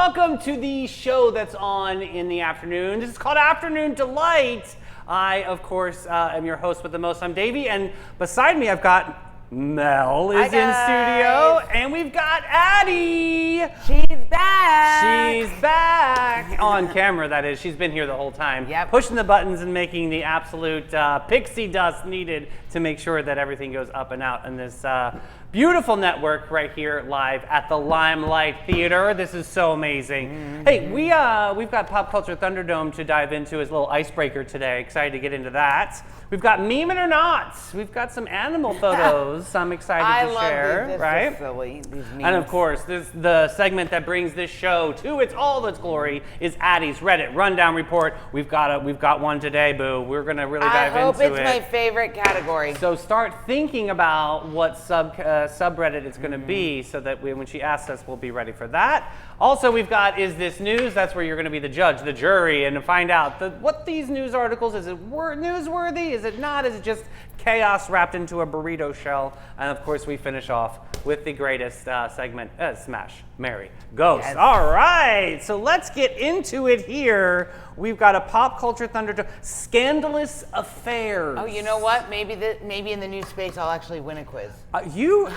welcome to the show that's on in the afternoon. This is called Afternoon Delight. I, of course, am your host with the most. I'm Davey, and beside me I've got Mel is in studio, and we've got Addie. She's back. She's back on camera. That is, she's been here the whole time, pushing the buttons and making the absolute pixie dust needed to make sure that everything goes up and out in this beautiful network right here live at the Limelight Theater. This is so amazing. Mm-hmm. Hey, we've got Pop Culture Thunderdome to dive into as a little icebreaker today. Excited to get into that. We've got Meme It or Not. We've got some animal photos I'm excited to share. These. Right? So silly, these memes. And of course, the segment that brings this show to all its glory is Addie's Reddit Rundown Report. We've got one today, boo. We're gonna really dive into it. I hope it's my favorite category. So start thinking about what subreddit it's going to be, so that when she asks us, we'll be ready for that. Also, we've got Is This News? That's where you're going to be the judge, the jury, and to find out what these news articles, is it newsworthy? Is it not? Is it just chaos wrapped into a burrito shell? And of course, we finish off with the greatest segment, Smash, Marry, Ghost. Yes. All right, so let's get into it here. We've got a Pop Culture Thunderdome, Scandalous Affairs. Oh, you know what? Maybe in the new space I'll actually win a quiz. You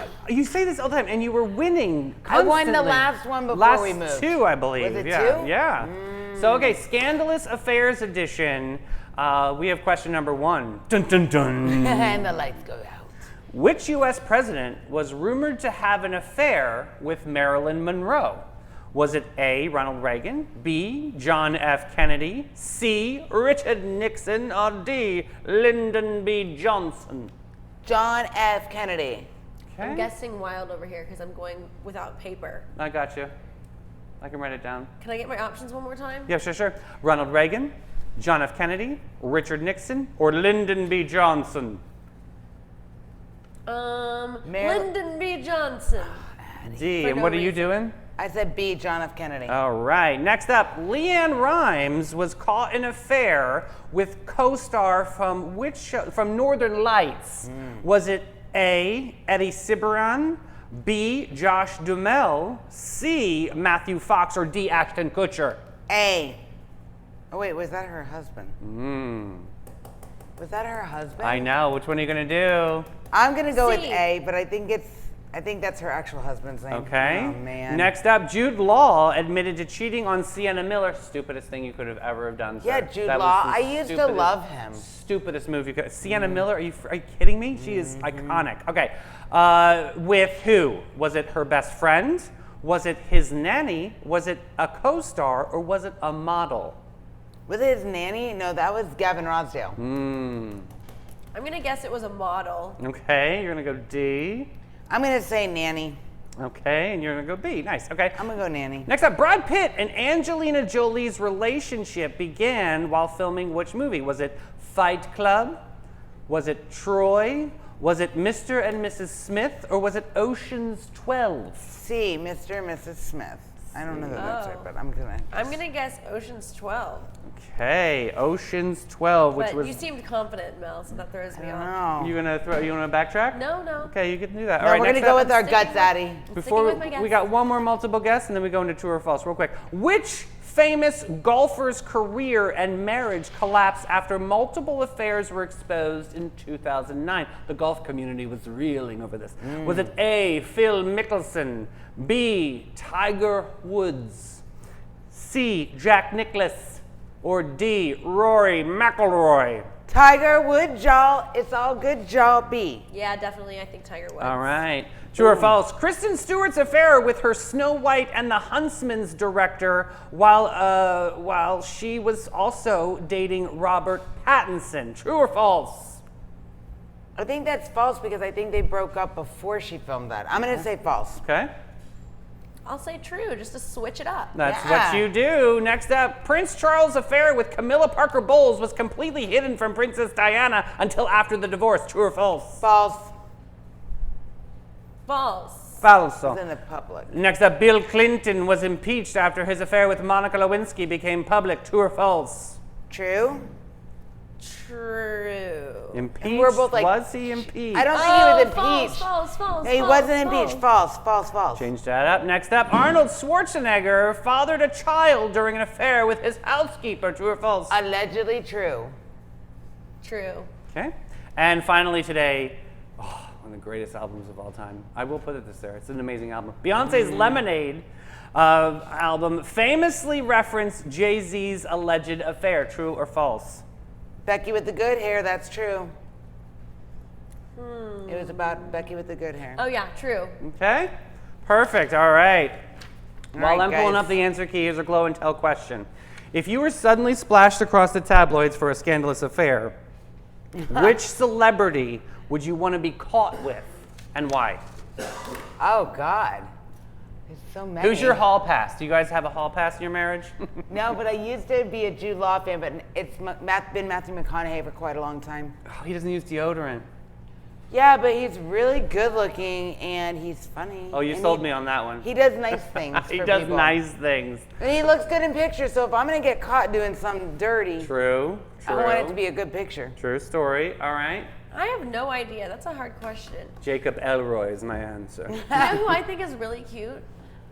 say this all the time, and you were winning constantly. I won the last one before we moved. Last two, I believe. Was it two? two? Yeah. So, okay, Scandalous Affairs edition. We have question number one. Dun, dun, dun. And the lights go out. Which U.S. president was rumored to have an affair with Marilyn Monroe? Was it A, Ronald Reagan, B, John F. Kennedy, C, Richard Nixon, or D, Lyndon B. Johnson? John F. Kennedy. Okay. I'm guessing wild over here because I'm going without paper. I got you. I can write it down. Can I get my options one more time? Yeah, sure. Ronald Reagan, John F. Kennedy, Richard Nixon, or Lyndon B. Johnson? Lyndon B. Johnson. D, and what are you doing? I said B, John F. Kennedy. All right. Next up, LeAnn Rimes was caught in an affair with co-star from which show? From Northern Lights. Was it A, Eddie Cibrian, B, Josh Duhamel, C, Matthew Fox, or D, Ashton Kutcher? A. Oh wait, was that her husband? Was that her husband? I know. Which one are you gonna do? I'm gonna go C. with A, but I think that's her actual husband's name. Okay. Oh, man. Next up, Jude Law admitted to cheating on Sienna Miller. Stupidest thing you could have ever have done, sir. Yeah, Jude That Law. was the I used to love him. Stupidest move you could. Sienna Miller, are you kidding me? She is iconic. Okay. With who? Was it her best friend? Was it his nanny? Was it a co-star? Or was it a model? Was it his nanny? No, that was Gavin Rossdale. I'm going to guess it was a model. Okay, you're going to go D. I'm gonna say nanny. Okay, and you're going to go B. Nice. Okay. I'm gonna go nanny. Next up, Brad Pitt and Angelina Jolie's relationship began while filming which movie? Was it Fight Club? Was it Troy? Was it Mr. and Mrs. Smith? Or was it Ocean's 12? C, Mr. and Mrs. Smith. I don't know the website, but I'm gonna guess Ocean's 12. Okay, Ocean's 12, which But was. you seemed confident, Mel, so that throws me off. Oh. You wanna backtrack? No. Okay, you can do that. No, All right, we're next gonna go up, with our Sticking guts, with- Addie. Before with my guess. we got one more multiple guess, and then we go into true or false, real quick. Which famous golfer's career and marriage collapsed after multiple affairs were exposed in 2009? The golf community was reeling over this. Was it A, Phil Mickelson, B, Tiger Woods, C, Jack Nicklaus, or D, Rory McIlroy? Tiger Woods, y'all. It's all good, y'all. B. Yeah, definitely. I think Tiger Woods. All right. True or false? Kristen Stewart's affair with her Snow White and the Huntsman's director while she was also dating Robert Pattinson. True or false? I think that's false because I think they broke up before she filmed that. I'm gonna say false. Okay. I'll say true, just to switch it up. That's Yeah. what you do. Next up, Prince Charles' affair with Camilla Parker Bowles was completely hidden from Princess Diana until after the divorce. True or false? False. False. False. It's in the public. Next up, Bill Clinton was impeached after his affair with Monica Lewinsky became public. True or false? True. True. Impeached? we're both like, was he impeached? I don't think he was impeached. False. No, he wasn't impeached. False. Change that up. Next up, Arnold Schwarzenegger fathered a child during an affair with his housekeeper. True or false? Allegedly true. True. Okay. And finally today, one of the greatest albums of all time. I will put this there. It's an amazing album. Beyonce's Lemonade album famously referenced Jay-Z's alleged affair. True or false? Becky with the good hair, that's true. It was about Becky with the good hair. Oh yeah, true. Okay. Perfect. All right. All While right, I'm pulling guys. up the answer key, here's a glow and tell question. If you were suddenly splashed across the tabloids for a scandalous affair, which celebrity would you want to be caught with and why? Oh God. There's so many. Who's your hall pass? Do you guys have a hall pass in your marriage? No, but I used to be a Jude Law fan, but it's been Matthew McConaughey for quite a long time. Oh, he doesn't use deodorant. Yeah, but he's really good looking and he's funny. Oh, you And sold me on that one. He does nice things. He for does people. nice things. And he looks good in pictures, so if I'm gonna get caught doing something dirty, True. I want it to be a good picture. True story. All right. I have no idea. That's a hard question. Jacob Elroy is my answer. You know who I think is really cute?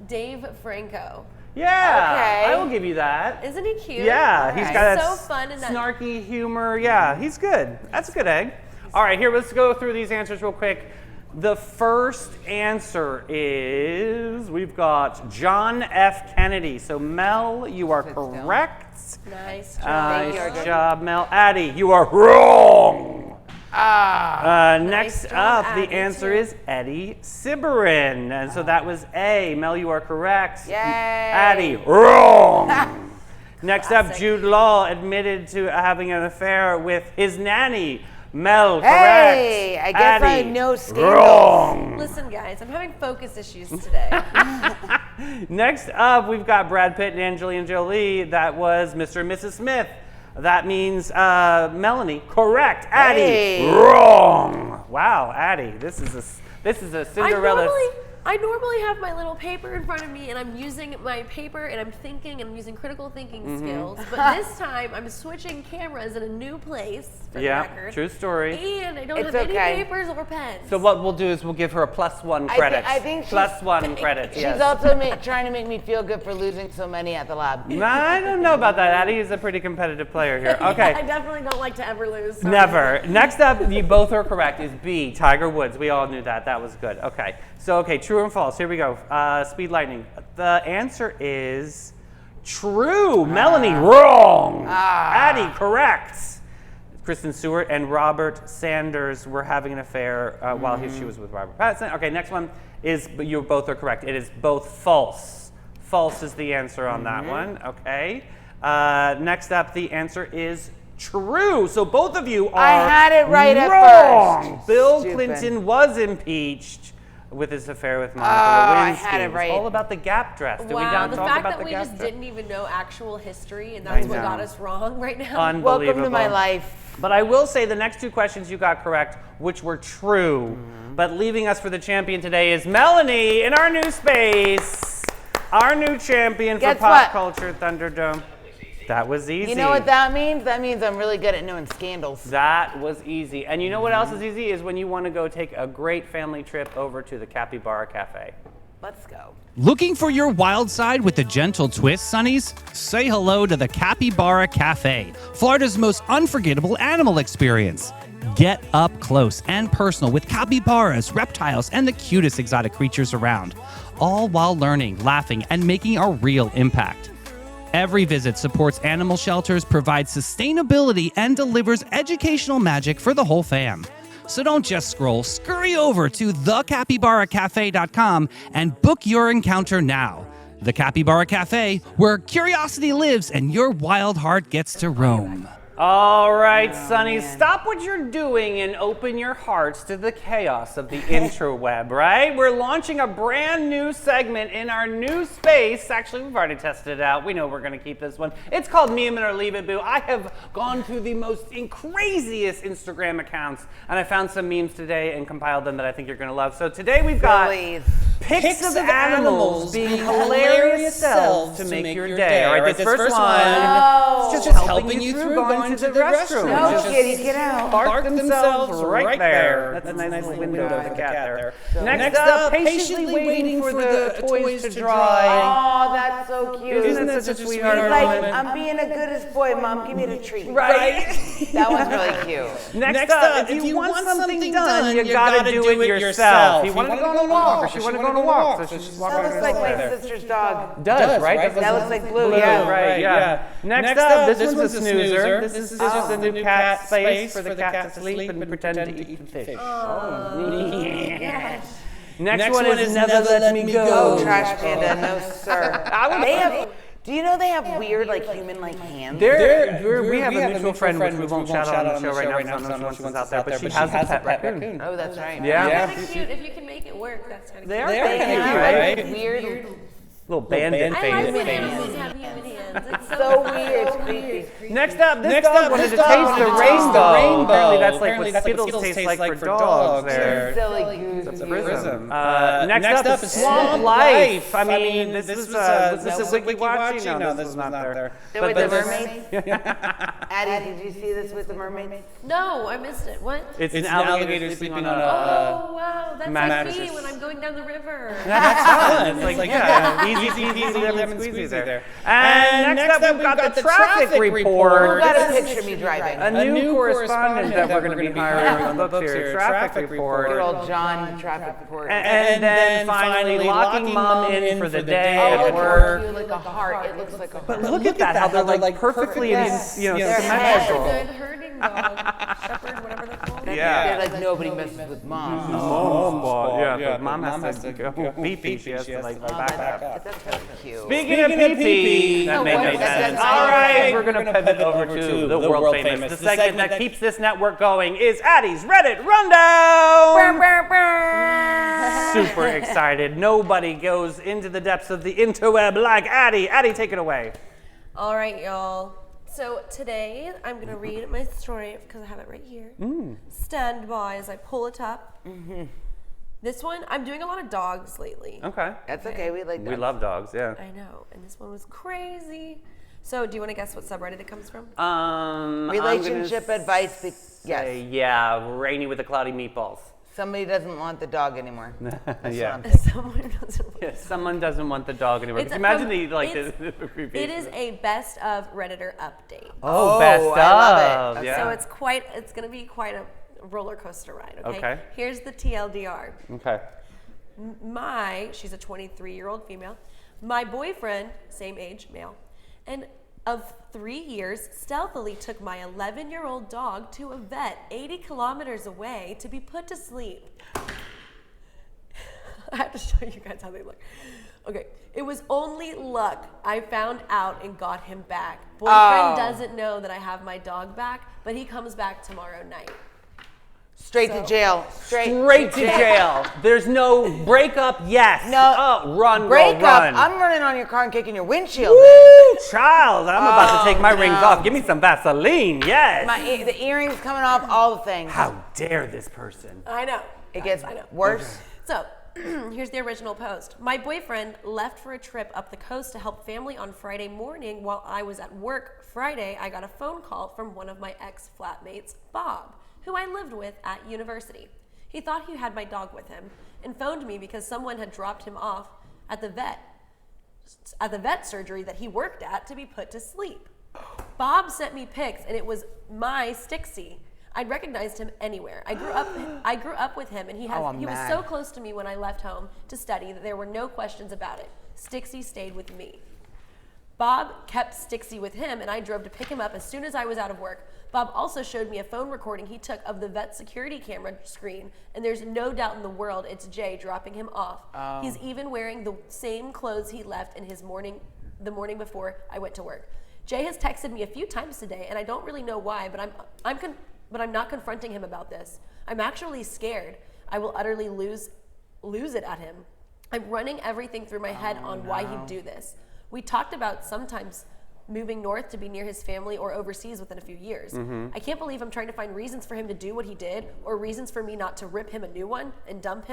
Dave Franco. Yeah. Okay. I will give you that. Isn't he cute? Yeah, he's Alright. got that So fun in that- snarky humor. Yeah, he's good. That's a good egg. All right, here, let's go through these answers real quick. The first answer is we've got John F. Kennedy. So, Mel, you are Sit still. correct. Nice job. Thank you, Nice Arjun. job, Mel. Addie, you are wrong. Next job, up, the Addie, answer too. is Eddie Cibrian. And so that was A. Mel, you are correct. Yay. Addie, wrong. Next up, Classic. Jude Law admitted to having an affair with his nanny. Mel, Hey, correct. I guess I Addie, know scandals. wrong. Listen, guys, I'm having focus issues today. Next up, we've got Brad Pitt and Angelina Jolie. That was Mr. and Mrs. Smith. That means Melanie, correct. Addie, Hey. wrong. Wow, Addie, this is a Cinderella. I normally have my little paper in front of me and I'm using my paper and I'm thinking and I'm using critical thinking Mm-hmm. skills. But this time I'm switching cameras in a new place for the Yeah, record. true story. And I don't It's have okay. any papers or pens. So what we'll do is we'll give her a +1 credit. I think plus one credit. She's Yes. also trying to make me feel good for losing so many at the lab. I don't know about that. Addie is a pretty competitive player here. Okay. I definitely don't like to ever lose. Sorry. Never. Next up, you both are correct, is B, Tiger Woods. We all knew that. That was good. Okay. So, okay, true and false. Here we go. Speed lightning. The answer is true. Melanie, wrong. Addie, correct. Kristen Stewart and Robert Sanders were having an affair while she was with Robert Pattinson. Okay, next one is, you both are correct. It is both false. False is the answer on that one. Okay. Next up, the answer is true. So both of you are I had it right at wrong. first. Bill Stupid. Clinton was impeached with his affair with Monica I Lewinsky. had it right. It's all about the Gap dress. Did we Wow, not the talk fact about that the we Gap just dress? didn't even know actual history and I that's what know. got us wrong right now. Unbelievable. Welcome to my life. But I will say the next two questions you got correct, which were true. But leaving us for the champion today is Melanie in our new space. Our new champion Guess for Pop what? Culture Thunderdome. That was easy. You know what that means? That means I'm really good at knowing scandals. That was easy. And you know what else is easy? Is when you want to go take a great family trip over to the Capybara Cafe. Let's go. Looking for your wild side with a gentle twist, Sonnies? Say hello to the Capybara Cafe, Florida's most unforgettable animal experience. Get up close and personal with capybaras, reptiles, and the cutest exotic creatures around, all while learning, laughing, and making a real impact. Every visit supports animal shelters, provides sustainability, and delivers educational magic for the whole fam. So don't just scroll, scurry over to thecapybaracafe.com and book your encounter now. The Capybara Cafe, where curiosity lives and your wild heart gets to roam. All right, Sonny, stop what you're doing and open your hearts to the chaos of the interweb, right? We're launching a brand new segment in our new space. Actually, we've already tested it out. We know we're going to keep this one. It's called Meme It or Leave It, Boo. I have gone through the most craziest Instagram accounts, and I found some memes today and compiled them that I think you're going to love. So today we've got Please. Pics of animals being hilarious selves to make your day. All right, this first one is just helping you through going to the restroom. No, Just kitty, get out. Park themselves right there. That's a nice little window for the cat there. Next up, patiently waiting for the toys to dry. Oh, that's so cute. Isn't that such a sweetheart He's like, moment? I'm being a goodest boy, Mom. Give me the treat. Right. That was really cute. Next up, if you want something done, you gotta do it yourself. He wanted to go on a walk, or she wanted to go on a walk, so she's walking That on looks like my sister's dog. Does, right? That looks like Blue, yeah. Right, yeah. Next up, this one's a snoozer. This is just a new cat space for the cat to sleep and pretend to eat the fish. Next one is Never Let Me Go. Oh, Trash Panda, no sir. They have. Do you know they have weird, like human-like hands? We have a mutual friend, which we won't shout out on the show right now, because I don't know if she wants out there, but she has a pet raccoon. Oh, that's right. Yeah. Kind of cute. If you can make it work, that's kind of cute. They are They kind of cute, have right? like weird. Little bandit I like face. when animals have human hands. It's so, So weird. It's creepy. Next up, this dog wanted to taste the rainbow. Apparently that's like what Skittles taste like for dogs there. Silly goose. It's a prism. Next up is Swamp Life. I mean, this is Wiki Watching. No, this is not there. With the mermaids? Addie, did you see this with the mermaids? No, I missed it. What? It's an alligator sleeping on a... Oh, wow. That's like mattress. me when I'm going down the river. That's fun. It's like, yeah, easy lemon squeezy there. And next up, we've got the traffic Who report. got a picture of me driving? A new correspondent that we're going to be hiring on the books here. Traffic Good report. old John, traffic report. And then finally locking mom in for the day Oh, at it's work. like a heart. It looks like a But heart. look at that, how they're like perfectly, Yes. you know, Their That's a symmetrical. good herding dog. Shepherd, whatever they're called. Yeah. They're like, nobody messes with Mom. Yeah, mom has to go pee-pee. She has to like back up. That's so cute. Speaking of pee-pee, that made no sense. that's All right. right, we're going to pivot over to the world famous. The segment that keeps this network going is Addie's Reddit Rundown. Super excited. Nobody goes into the depths of the interweb like Addie. Addie, take it away. All right, y'all. So today I'm going to read my story because I have it right here. Stand by as I pull it up. This one, I'm doing a lot of dogs lately. Okay. That's okay. We like that. We love dogs, yeah. I know, and this one was crazy. So do you want to guess what subreddit it comes from? Relationship advice. Yes. Yeah, rainy with the cloudy meatballs. Somebody doesn't want the dog anymore. That's Yeah. what I'm Someone doesn't want Yeah, someone doesn't want the dog anymore. It's Can you imagine from- the like it's- the It is a best of Redditor update. Oh, Oh, best I love of. it. Yeah. So it's going to be quite a roller coaster ride, okay? Okay. Here's the TLDR. Okay. She's a 23-year-old female. My boyfriend, same age, male, and of 3 years, stealthily took my 11-year-old dog to a vet 80 kilometers away to be put to sleep. I have to show you guys how they look. Okay, it was only luck I found out and got him back. Boyfriend doesn't know that I have my dog back, but he comes back tomorrow night. Straight to jail. Straight to jail. There's no breakup. Yes. No. Oh, run, Break girl, up. run. I'm running on your car and kicking your windshield. Woo, child. I'm about to take my rings no. off. Give me some Vaseline. Yes. The earrings coming off, all the things. How dare this person? I know. It gets I know. worse. So, here's the original post. My boyfriend left for a trip up the coast to help family on Friday morning. While I was at work Friday, I got a phone call from one of my ex-flatmates, Bob, who I lived with at university. He thought he had my dog with him and phoned me because someone had dropped him off at the vet surgery that he worked at to be put to sleep. Bob sent me pics and it was my Stixie. I'd recognized him anywhere. I grew up with him and he I'm was mad. so close to me when I left home to study that there were no questions about it. Stixie stayed with me. Bob kept Stixie with him and I drove to pick him up as soon as I was out of work. Bob also showed me a phone recording he took of the vet security camera screen, and there's no doubt in the world it's Jay dropping him off. He's even wearing the same clothes he left in the morning before I went to work. Jay has texted me a few times today, and I don't really know why, but I'm not confronting him about this. I'm actually scared I will utterly lose it at him. I'm running everything through my head on why he'd do this. We talked about sometimes moving north to be near his family or overseas within a few years. I can't believe I'm trying to find reasons for him to do what he did or reasons for me not to rip him a new one and dump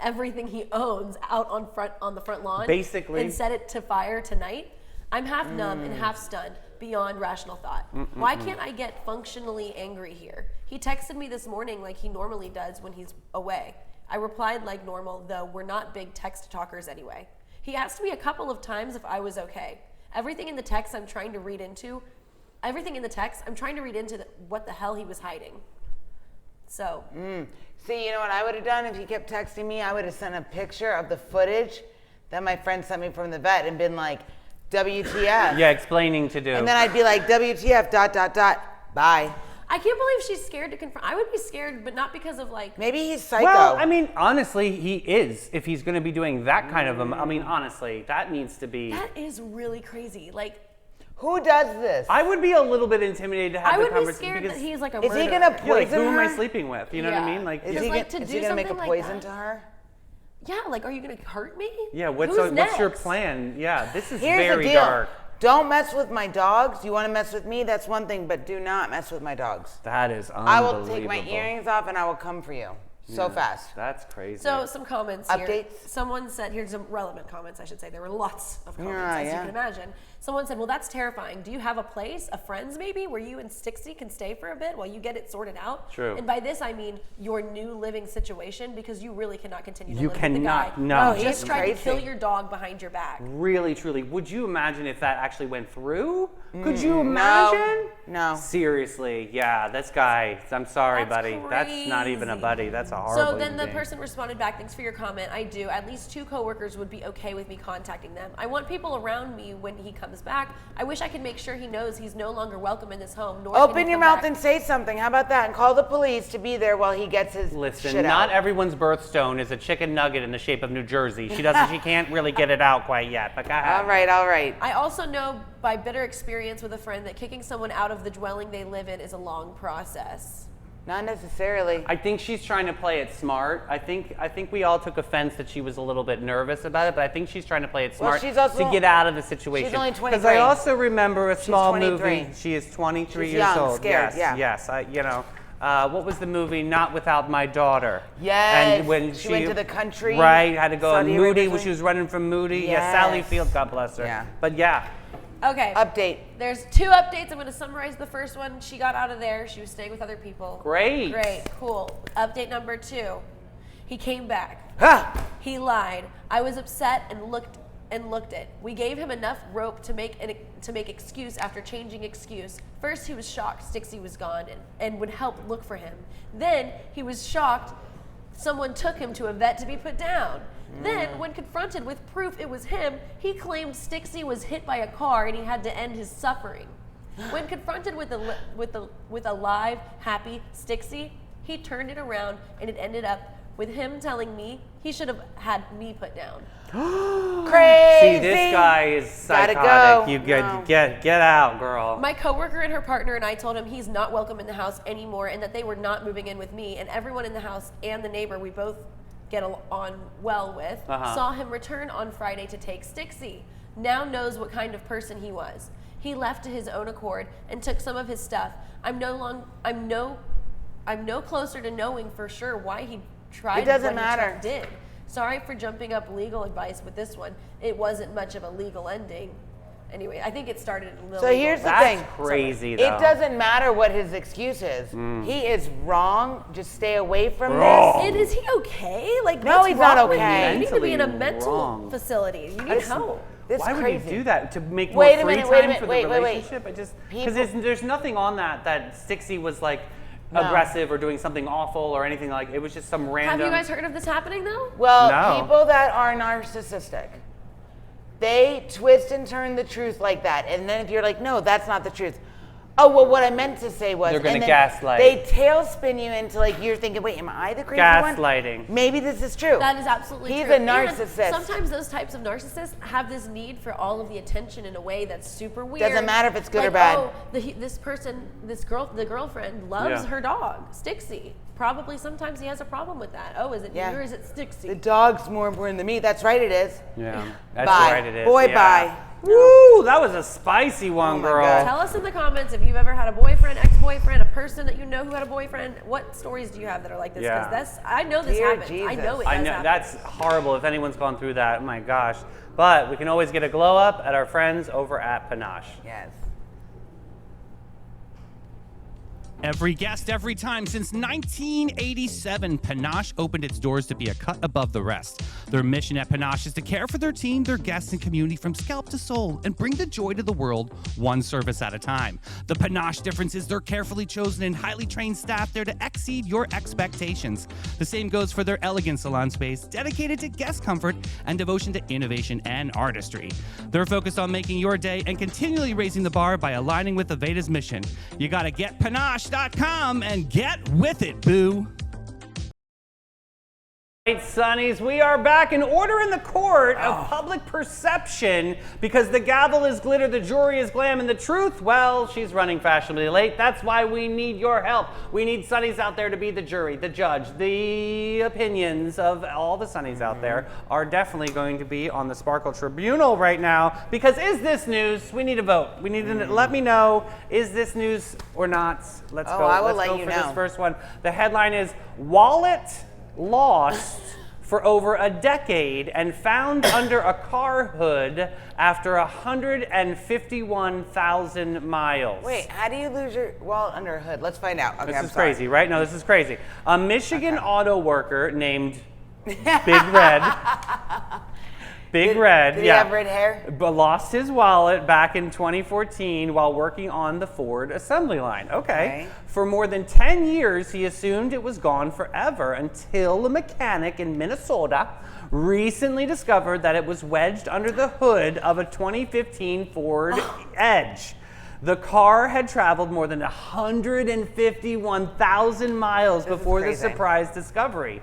everything he owns out on the front lawn, Basically. and set it to fire tonight. I'm half numb and half stunned beyond rational thought. Why can't I get functionally angry here? He texted me this morning like he normally does when he's away. I replied like normal, though we're not big text talkers anyway. He asked me a couple of times if I was okay. Everything in the text I'm trying to read into what the hell he was hiding. So. See, you know what I would have done if he kept texting me? I would have sent a picture of the footage that my friend sent me from the vet and been like, WTF. Yeah, explaining to do. And then I'd be like, WTF, ... Bye. I can't believe she's scared to confront. I would be scared, but not because of like. Maybe he's psycho. Well, I mean, honestly, he is. If he's going to be doing that kind of I mean, honestly, that needs to be. That is really crazy. Like, who does this? I would be a little bit intimidated to have I the would be conversation scared that he's like a Is murderer. he gonna yeah, like, poison who am I her? sleeping with? You know what I Yeah. mean? Like, Is Just he, like gonna, to is he do gonna make a something like poison that. to her? Yeah, like, are you gonna hurt me? yeah. What's Who's your next? plan? Yeah, this is Here's very the deal. dark. Don't mess with my dogs. You want to mess with me? That's one thing, but do not mess with my dogs. That is I unbelievable. will take my earrings off and I will come for you. So fast. That's crazy. So some comments here. Updates? Someone said, here's some relevant comments, I should say. There were lots of comments, Yeah, as you yeah. can imagine. Someone said, well, that's terrifying. Do you have a place, a friends maybe, where you and Stixie can stay for a bit while you get it sorted out? True. And by this, I mean your new living situation, because you really cannot continue to You live with the cannot- guy. no. who he's just tried to crazy. kill your dog behind your back. Really, truly, would you imagine if that actually went through? Could you imagine? No. Seriously, yeah, this guy. I'm sorry, That's buddy. That's not even a crazy. buddy. That's a horrible. So then the thing. person responded back, thanks for your comment. I do. At least 2 coworkers would be okay with me contacting them. I want people around me when he comes back. I wish I could make sure he knows he's no longer welcome in this home. Nor can Open he your come mouth back. and say something. How about that? And call the police to be there while he gets his Listen, shit not out. everyone's birthstone is a chicken nugget in the shape of New Jersey. She doesn't. She can't really get it out quite yet. But go ahead. All right, all right. I also know by bitter experience with a friend that kicking someone out of the dwelling they live in is a long process. Not necessarily. I think she's trying to play it smart. I think we all took offense that she was a little bit nervous about it, but I think she's trying to play it Well, smart she's also- to get out of the situation. she's only Because 23. I also remember a small 23. movie. She is 23 She's years young, old. scared, yes, yeah. yes. What was the movie? Not Without My Daughter. Yes, And when she went to the country, right, had to go in Saudi Moody Arabia. when she was running from Moody. Yeah, Sally Yes. Field, God bless her. Yeah. But yeah, Okay. Update. There's 2 updates. I'm going to summarize the first one. She got out of there. She was staying with other people. Great. Great. Cool. Update number 2. He came back. Ha! He lied. I was upset and looked it. We gave him enough rope to make excuse after changing excuse. First, he was shocked Stixie was gone and would help look for him. Then he was shocked someone took him to a vet to be put down. Then, when confronted with proof it was him, he claimed Stixie was hit by a car and he had to end his suffering. When confronted with a live, happy Stixie, he turned it around and it ended up with him telling me he should have had me put down. Crazy. see, this guy is Gotta psychotic. go. You No. get out, girl. My coworker and her partner and I told him he's not welcome in the house anymore and that they were not moving in with me, and everyone in the house and the neighbor we both get on well with saw him return on Friday to take Stixie. Now knows what kind of person he was. He left to his own accord and took some of his stuff. I'm no closer to knowing for sure why he tried It doesn't what matter. he did. Sorry for jumping up legal advice with this one. It wasn't much of a legal ending. Anyway, I think it started a little. So here's the That's thing. crazy, though. It doesn't matter what his excuse is. He is wrong. Just stay away from Wrong. this. And is he okay? Like, No, what's he's not wrong with okay. you? You need to be in a Mentally mental wrong. facility. You need It's- help. This Why is would crazy. you do that? To make more Wait a free minute, time wait a minute, for the wait, wait. relationship? I just because People- there's nothing on that Stixie was like No. aggressive or doing something awful or anything like. It was just some random. Have you guys heard of this happening though? Well, No. people that are narcissistic, they twist and turn the truth like that. And then if you're like, no, that's not the truth. Oh, well, what I meant to say was. They're gonna and then gaslight. They tailspin you into like, you're thinking, wait, am I the crazy one? Gaslighting. Maybe this is true. That is absolutely He's true. a narcissist. And sometimes those types of narcissists have this need for all of the attention in a way that's super weird. Doesn't matter if it's good Like, or bad. Oh, the girlfriend loves Yeah. her dog, Stixie. Probably sometimes he has a problem with that. Oh, is it Yeah. you or is it Stixie? The dog's more important than me. That's right, it is. Yeah, that's Bye. right. It is. Boy, yeah. bye. Woo, that was a spicy one, my girl. God. Tell us in the comments if you've ever had a boyfriend, ex-boyfriend, a person that you know who had a boyfriend. What stories do you have that are like this? Yeah. Because I know this Dear happens. I Jesus. know it does I know happen. that's horrible if anyone's gone through that. Oh my gosh. But we can always get a glow up at our friends over at Panache. Yes. Every guest, every time. Since 1987, Panache opened its doors to be a cut above the rest. Their mission at Panache is to care for their team, their guests, and community from scalp to soul and bring the joy to the world one service at a time. The Panache difference is their carefully chosen and highly trained staff there to exceed your expectations. The same goes for their elegant salon space, dedicated to guest comfort and devotion to innovation and artistry. They're focused on making your day and continually raising the bar by aligning with Aveda's mission. You gotta get Panache.com and get with it, boo. Right, Sonnies, we are back in order in the court of public perception because the gavel is glitter, the jury is glam, and the truth, well, she's running fashionably late. That's why we need your help. We need Sonnies out there to be the jury, the judge. The opinions of all the Sonnies out there are definitely going to be on the Sparkle Tribunal right now because is this news? We need a vote. We need to let me know, is this news or not? Let's go. I will Let's let go you for know. this first one. The headline is Wallet Lost for over a decade and found under a car hood after 151,000 miles. Wait, how do you lose your wallet under a hood? Let's find out. Okay, This I'm is sorry. crazy, right? No, this is crazy. A Michigan auto worker named Big Red. Big Red, Did he yeah. have red hair? But lost his wallet back in 2014 while working on the Ford assembly line. Okay. For more than 10 years, he assumed it was gone forever until a mechanic in Minnesota recently discovered that it was wedged under the hood of a 2015 Ford Edge. The car had traveled more than 151,000 miles before the crazy. surprise discovery.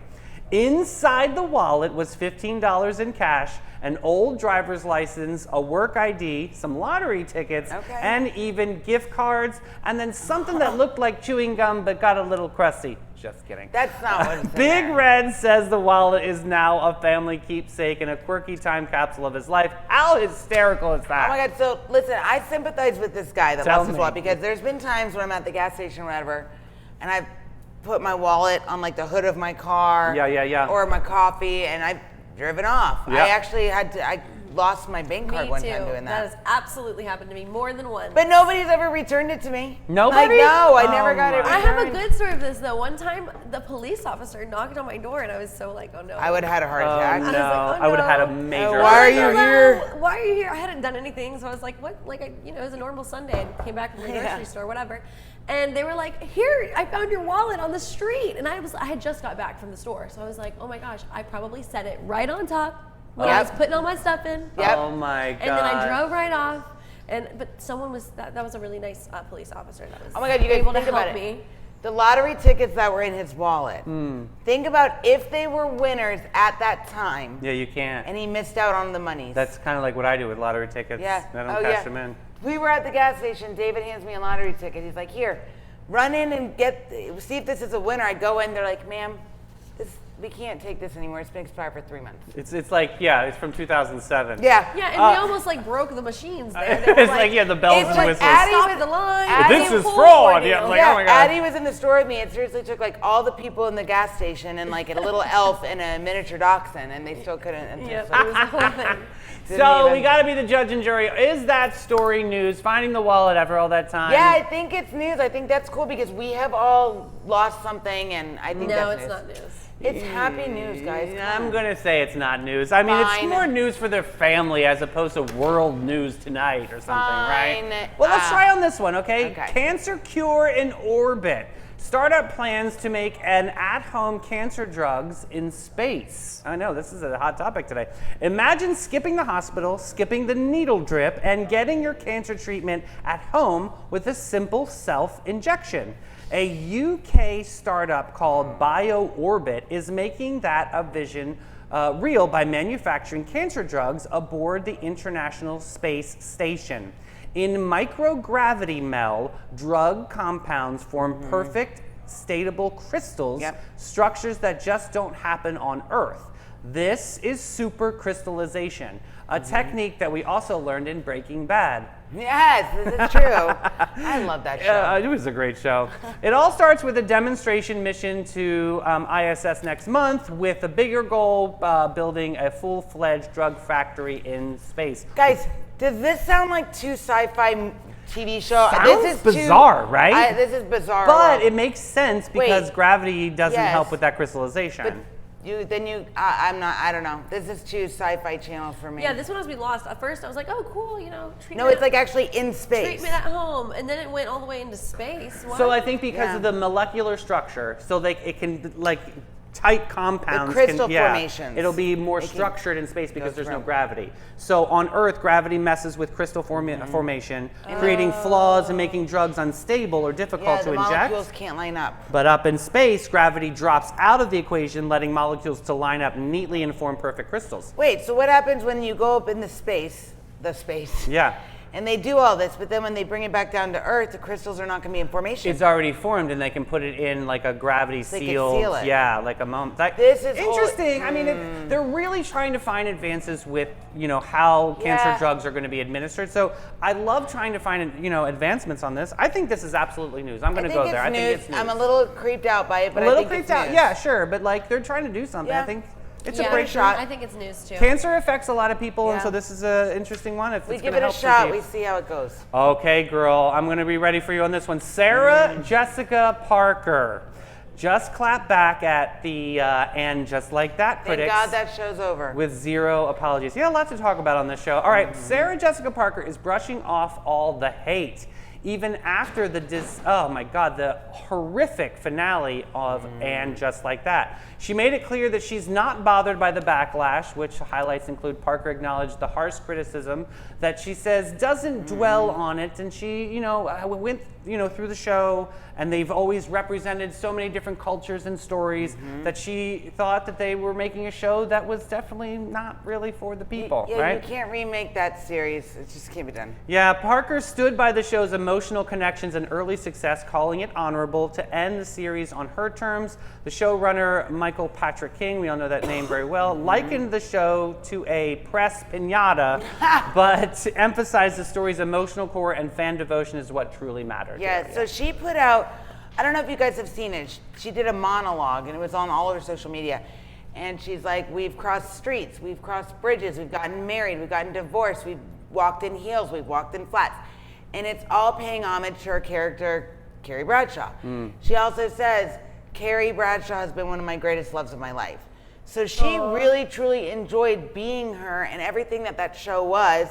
Inside the wallet was $15 in cash, an old driver's license, a work ID, some lottery tickets, Okay. and even gift cards, and then something that looked like chewing gum but got a little crusty. Just kidding. That's not what it's in Big there. Red says the wallet is now a family keepsake and a quirky time capsule of his life. How hysterical is that? Oh my God, so listen, I sympathize with this guy that Tell lost his me. wallet because there's been times when I'm at the gas station or whatever, and I've put my wallet on like the hood of my car. Yeah. Or my coffee, and I've driven off. Yeah. I actually I lost my bank card Me one too. time doing That that. has absolutely happened to me more than once. But nobody's ever returned it to me. Nobody? Like, no, I Oh never got it my. I returned. have a good story of this though. One time, the police officer knocked on my door, and I was so like, "Oh no!" I would have had a heart Oh, attack. no. I was like, oh, I would have had a no. major. Why are you Hello? here? Why are you here? I hadn't done anything, so I was like, "What?" Like, it was a normal Sunday. I came back from the Yeah. grocery store, whatever, and they were like, "Here, I found your wallet on the street," and I had just got back from the store, so I was like, "Oh my gosh!" I probably set it right on top when I was Yep. putting all my stuff in. Yep. Oh my God. And then I drove right off. But someone was that was a really nice police officer that was Oh my God, you guys able to think help about it. me. The lottery tickets that were in his wallet. Think about if they were winners at that time, Yeah, you can't. and he missed out on the monies. That's kind of like what I do with lottery tickets. Yeah. I don't cash them in. We were at the gas station. David hands me a lottery ticket. He's like, "Here, run in and see if this is a winner." I go in. They're like, "Ma'am, we can't take this anymore. It's been expired for 3 months." It's like, yeah, it's from 2007. Yeah. Yeah, and we almost like broke the machines there. They were It's like, yeah, the bells It's and like whistles. Addie Stop was- the line. Addie This is pull fraud. for Yeah, you. like, oh my God. Addie was in the store with me. It seriously took like all the people in the gas station and like a little elf and a miniature dachshund, and they still couldn't. Yeah, it was the whole thing. So even- we got to be the judge and jury. Is that story news? Finding the wallet after all that time? Yeah, I think it's news. I think that's cool because we have all lost something, and I think No, that's it's news. not news. It's happy news, guys. Yeah, Come I'm on. gonna say it's not news. I mean, it's Fine. more news for their family as opposed to world news tonight or something, right? Fine. Well, let's try on this one, okay? Okay. Cancer cure in orbit. Startup plans to make an at-home cancer drugs in space. I know, this is a hot topic today. Imagine skipping the hospital, skipping the needle drip, and getting your cancer treatment at home with a simple self-injection. A UK startup called BioOrbit is making that a vision real by manufacturing cancer drugs aboard the International Space Station. In microgravity, Mel, drug compounds form perfect, statable crystals, Yep. structures that just don't happen on Earth. This is supercrystallization, a technique that we also learned in Breaking Bad. Yes, this is true. I love that show. It was a great show. It all starts with a demonstration mission to ISS next month with a bigger goal, building a full-fledged drug factory in space. Guys, does this sound like too sci-fi TV show? Sounds This is bizarre, right? This is bizarre. But it makes sense because Wait. gravity doesn't Yes. help with that crystallization. But I'm not. I don't know. This is too sci-fi channel for me. Yeah, this one has me lost. At first, I was like, oh, cool, treatment. No, it's like actually in space. treatment at home, and then it went all the way into space. What? So I think because Yeah. of the molecular structure, so it can like tight compounds. crystal can, yeah, formations. It'll be more It can structured in space because go there's no through. gravity. So on Earth, gravity messes with crystal Mm-hmm. formation, creating flaws and making drugs unstable or difficult Yeah, to the inject. molecules can't line up. But up in space, gravity drops out of the equation, letting molecules to line up neatly and form perfect crystals. Wait, so what happens when you go up in the space, Yeah. and they do all this, but then when they bring it back down to Earth, the crystals are not going to be in formation? It's already formed, and they can put it in like a gravity They could sealed. seal it. Yeah, like a moment. This is interesting. I mean, they're really trying to find advances with how cancer Yeah. drugs are going to be administered. So I love trying to find advancements on this. I think this is absolutely news. I'm going to go there. I think it's news. I'm a little creeped out by it, but a little I think creeped it's out. news. Yeah, sure, but like they're trying to do something. I Yeah. think it's yeah, a breakthrough. shot. I think it's news too. Cancer affects a lot of people, and Yeah. so this is an interesting one. If We it's give gonna it a help some shot. people. We see how it goes. Okay, girl, I'm going to be ready for you on this one. Sarah Jessica Parker just clapped back at the And Just Like That Thank critics God that show's over. with zero apologies. Yeah, a lot to talk about on this show. All right, Sarah Jessica Parker is brushing off all the hate. Even after the the horrific finale of And Just Like That. She made it clear that she's not bothered by the backlash, which highlights include Parker acknowledged the harsh criticism that she says doesn't dwell on it, and she, went, through the show, and they've always represented so many different cultures and stories that she thought that they were making a show that was definitely not really for the people, Yeah, right? you can't remake that series. It just can't be done. Yeah, Parker stood by the show's emotional connections and early success, calling it honorable to end the series on her terms. The showrunner, Michael Patrick King, we all know that name very well, likened the show to a press pinata, but emphasized the story's emotional core and fan devotion is what truly mattered. Yeah, so she put out, I don't know if you guys have seen it, she did a monologue and it was on all over social media. And she's like, we've crossed streets, we've crossed bridges, we've gotten married, we've gotten divorced, we've walked in heels, we've walked in flats. And it's all paying homage to her character, Carrie Bradshaw. She also says, Carrie Bradshaw has been one of my greatest loves of my life. So she really, truly enjoyed being her and everything that show was.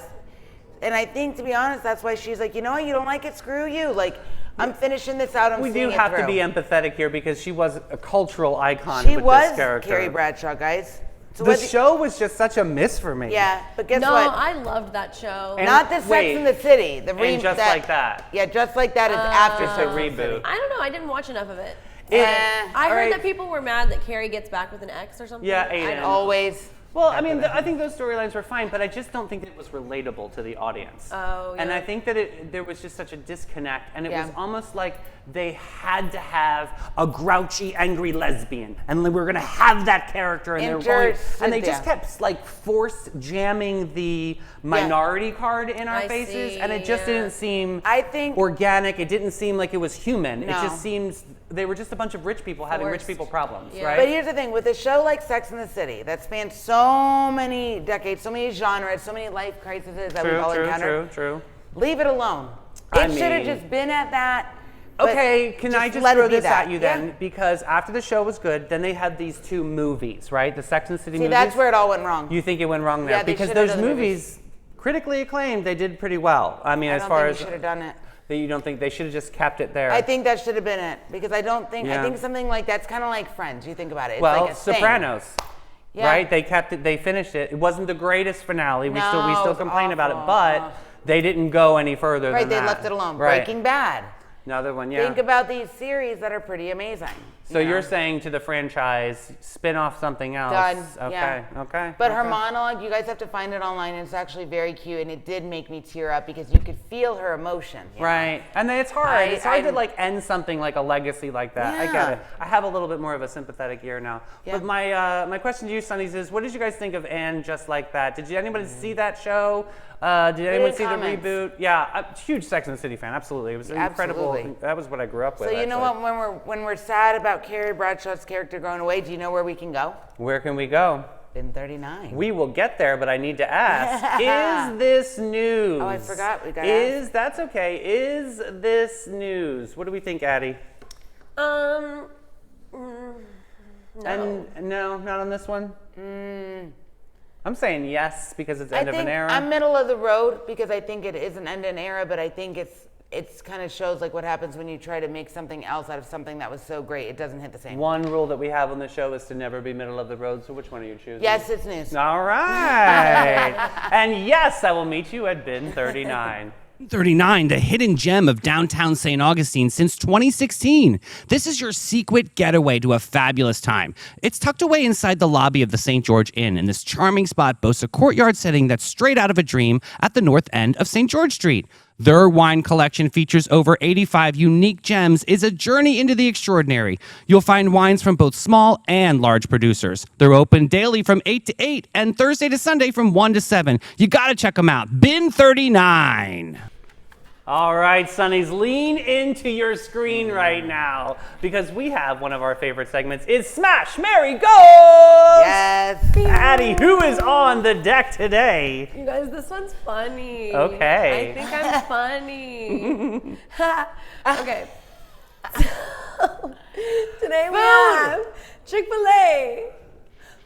And I think, to be honest, that's why she's like, you know what, you don't like it, screw you. Like, I'm finishing this out, I'm we seeing do it have to through. be empathetic here because she was a cultural icon She with was this character. Carrie Bradshaw, guys. So The what show was just such a miss for me. yeah, but guess No, what? I loved that show. And- Not the Sex wait, and the City. The and Just Like That. Yeah, Just Like That is after It's a Sex and the reboot. City. I don't know. I didn't watch enough of it. It- I all heard right. that people were mad that Carrie gets back with an ex or something. Yeah, I Aiden. don't know. Always. Well, I mean, I think those storylines were fine, but I just don't think it was relatable to the audience. Oh, And yeah. I think that there was just such a disconnect, and it Yeah. was almost like they had to have a grouchy, angry lesbian, and we were going to have that character, and and they just kept like force jamming the minority card in our I faces, see, and it just yeah. didn't seem I think- organic. It didn't seem like it was human. It No. just seems they were just a bunch of rich people having rich Forced. people problems, Yeah. right? But here's the thing, with a show like Sex and the City that spans so many decades, so many genres, so many life crises that we've all encountered, true. leave it alone. I It should have mean- just been at that. but Okay, can I just let it throw be this that. at you then? Yeah. Because after the show was good, then they had these two movies, right? The Sex and the City See, movies. that's where it all went wrong. You think it went wrong there? Yeah, they because should've those done the movies, critically acclaimed, they did pretty well. I mean, I as don't far think as we should have done it. that you don't think they should have just kept it there. I think that should have been it because I don't think Yeah. I think something like that's kind of like Friends. You think about it. It's well, like a thing. Sopranos. Yeah. Right? They kept it. They finished it. It wasn't the greatest finale. We No, still it was complain about it, awful. but they didn't go any further Right, than they that. left it alone. Right. Breaking Bad. Another one, yeah. Think about these series that are pretty amazing. So you know. you're saying to the franchise, spin off something else. Done. Okay. Yeah. Okay. But her okay. monologue, you guys have to find it online. And it's actually very cute, and it did make me tear up because you could feel her emotion. you know? Right. And then it's hard. It's hard to like end something like a legacy like that. I get Yeah. it. I have a little bit more of a sympathetic ear now. Yeah. But my question to you, Sunnies, is what did you guys think of Anne Just Like That? Did anybody see that show? Did anyone see comments. the reboot? Yeah, a huge Sex and the City fan. Absolutely. It was incredible. Absolutely. That was what I grew up with. So you know actually. what? When we're sad about Carrie Bradshaw's character going away, do you know where we can go? Where can we go? Bin 39. We will get there, but I need to ask, is this news? Oh, I forgot. We gotta ask. That's okay. Is this news? What do we think, Addie? No. And no, not on this one? I'm saying yes because it's end of an era. I'm middle of the road because I think it is an end of an era, but I think it's kind of shows like what happens when you try to make something else out of something that was so great. It doesn't hit the same. One rule that we have on the show is to never be middle of the road. So which one are you choosing? Yes, it's news. All right. And yes, I will meet you at bin 39. 39, the hidden gem of downtown St. Augustine since 2016. This is your secret getaway to a fabulous time. It's tucked away inside the lobby of the St. George Inn, and this charming spot boasts a courtyard setting that's straight out of a dream at the north end of St. George Street. Their wine collection features over 85 unique gems, is a journey into the extraordinary. You'll find wines from both small and large producers. They're open daily from 8 to 8 and Thursday to Sunday from 1 to 7. You gotta check them out. Bin 39. All right, Sunnies, lean into your screen right now because we have one of our favorite segments. It's Smash, Mary, Go! Yes. Addie, who is on the deck today? You guys, this one's funny. Okay. I think I'm funny. Okay. Today we have Chick-fil-A,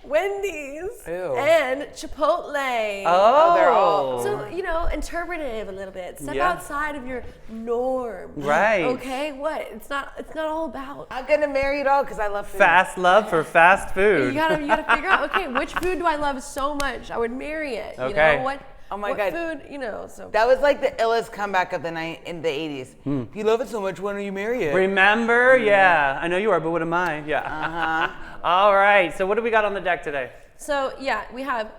Wendy's, Ew. and Chipotle. Oh, they're all- So, interpretive a little bit. Step Yeah. outside of your norm. Right. Okay, what? It's not all about. I'm gonna marry it all because I love food. Fast love for fast food. You gotta figure out, okay, which food do I love so much? I would marry it. Okay. You know, what Oh my what God. food, so. That was like the illest comeback of the night in the 80s. Hmm. If you love it so much, why don't you marry it? Remember? Yeah. I know you are, but what am I? Yeah. Uh-huh. All right. So what do we got on the deck today? So yeah, we have.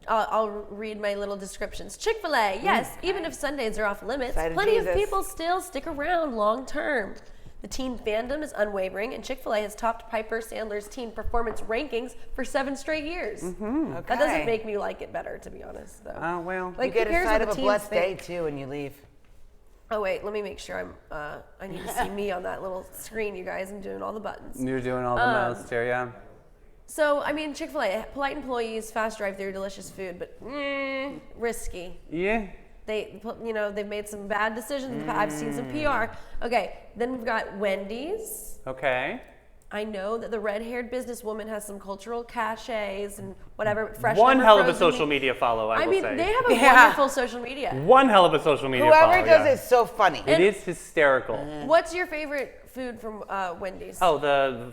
I'll read my little descriptions. Chick-fil-A, yes, even if Sundays are off limits, Side of plenty of Jesus. people still stick around long term. The teen fandom is unwavering, and Chick-fil-A has topped Piper Sandler's teen performance rankings for 7 straight years. Okay. That doesn't make me like it better, to be honest, though. Oh, well. You get who a cares side what of the a blessed teens day think? too when you leave. Oh wait, let me make sure I need to see me on that little screen, you guys. I'm doing all the buttons. You're doing all the most here, yeah. So, Chick-fil-A, polite employees, fast drive-through, delicious food, but risky. Yeah. They've made some bad decisions. I've seen some PR. Okay, then we've got Wendy's. Okay. I know that the red-haired businesswoman has some cultural cachets and whatever. Fresh One never hell of a frozen social meat. media follow, I will say. They have a Yeah. wonderful social media. One hell of a social media Whoever follow, does yeah. it is so funny. It is hysterical. What's your favorite food from Wendy's? Oh, the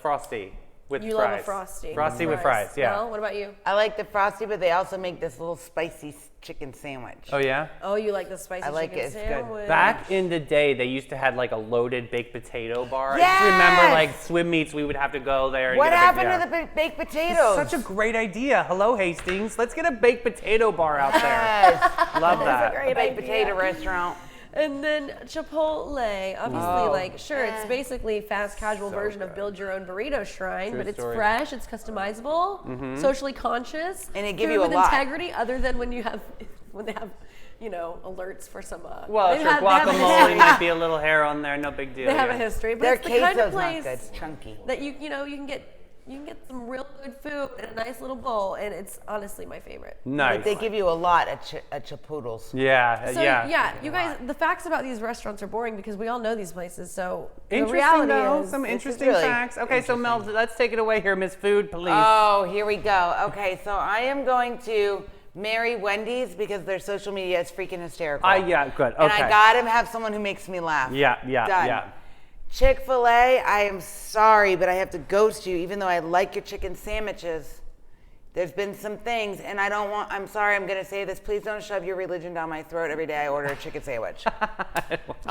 Frosty with you fries. love a Frosty. Frosty with fries, yeah. Mel, what about you? I like the Frosty, but they also make this little spicy chicken sandwich. Oh, yeah? Oh, you like the spicy I like chicken it, it's good. sandwich. Back in the day, they used to have like a loaded baked potato bar. I Yes! just remember like swim meets, we would have to go there. And What get a happened big, to the baked potatoes? Such a great idea. Hello, Hastings. Let's get a baked potato bar out there. Yes. Love that. great baked idea. potato restaurant. And then Chipotle, obviously, sure, it's basically fast casual So version of good. build your own burrito shrine, True but it's story. fresh, it's customizable, socially conscious, And it give food you a with lot. integrity, other than when they have, alerts for some. Well, they sure, have- they have a guacamole history. might be a little hair on there, no big deal. They have a yeah. history, but Their it's the kind of queso's not place good. It's chunky. that you can get some real good food in a nice little bowl, and it's honestly my favorite. Nice. But they give you a lot at Chipoodles. Yeah, So yeah. you guys, the facts about these restaurants are boring because we all know these places. So the Interesting reality though, is, some this is interesting really facts. Okay, so Mel, let's take it away here, Miss Food, please. Oh, here we go. Okay, so I am going to marry Wendy's because their social media is freaking hysterical. Yeah, good. And Okay. I gotta have someone who makes me laugh. Yeah, Done. yeah. Chick-fil-A, I am sorry, but I have to ghost you, even though I like your chicken sandwiches. there's been some things, and I'm sorry, I'm gonna say this. Please don't shove your religion down my throat every day I order a chicken sandwich.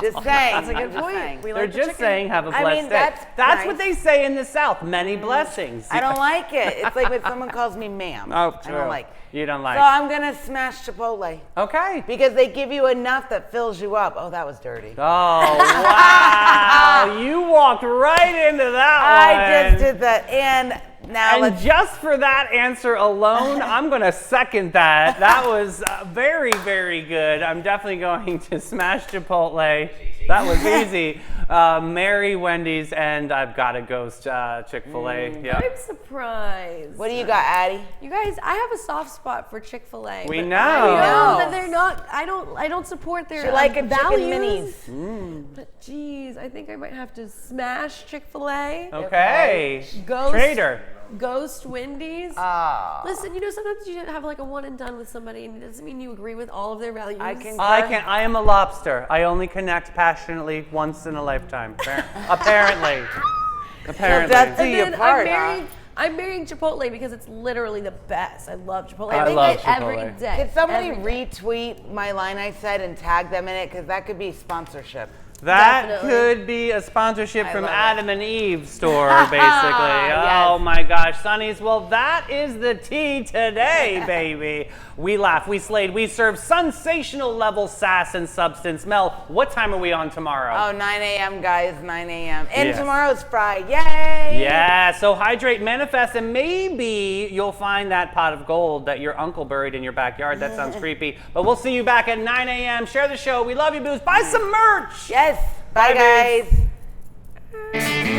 Just saying. That's a good I'm just point. saying. We They're like the just chicken. saying have a I blessed mean, day. that's That's what nice. they say in the South. Many blessings. I don't like it. It's like when someone calls me ma'am. Oh, I true. don't like. You don't like. So I'm gonna smash Chipotle Okay. because they give you enough that fills you up. Oh, that was dirty. Oh, wow. You walked right into that one. I just did that, and now And let's. just for that answer alone, I'm going to second that. That was very, very good. I'm definitely going to smash Chipotle. That was easy. Mary Wendy's, and I've got to ghost Chick-fil-A. Yeah. I'm surprised. What do you got, Addie? You guys, I have a soft spot for Chick-fil-A. We but know. I We know know. that they're not. I don't support their She like a values. chicken minis. But geez, I think I might have to smash Chick-fil-A. Okay. Ghost. Trader. Ghost Wendy's. Ah. Listen, sometimes you have like a one and done with somebody, and it doesn't mean you agree with all of their values. I am a lobster. I only connect passionately once in a lifetime. Apparently. Apparently. that's And Do you then part, huh? I'm marrying Chipotle because it's literally the best. I love Chipotle. I think love it every Chipotle. day. Could somebody every day. retweet my line I said and tag them in it? Because that could be sponsorship. That Definitely. could be a sponsorship I from love it. Adam and Eve store, basically. Yes. Oh my gosh, Sonnies. Well, that is the tea today, baby. We laughed, we slayed, we served sensational level sass and substance. Mel, what time are we on tomorrow? Oh, 9 a.m., guys, 9 a.m. And Yes. tomorrow's Friday. Yay! Yeah, so hydrate, manifest, and maybe you'll find that pot of gold that your uncle buried in your backyard. That sounds creepy. But we'll see you back at 9 a.m. Share the show. We love you, Booze. Buy some merch. Yes. Bye, Bye, guys.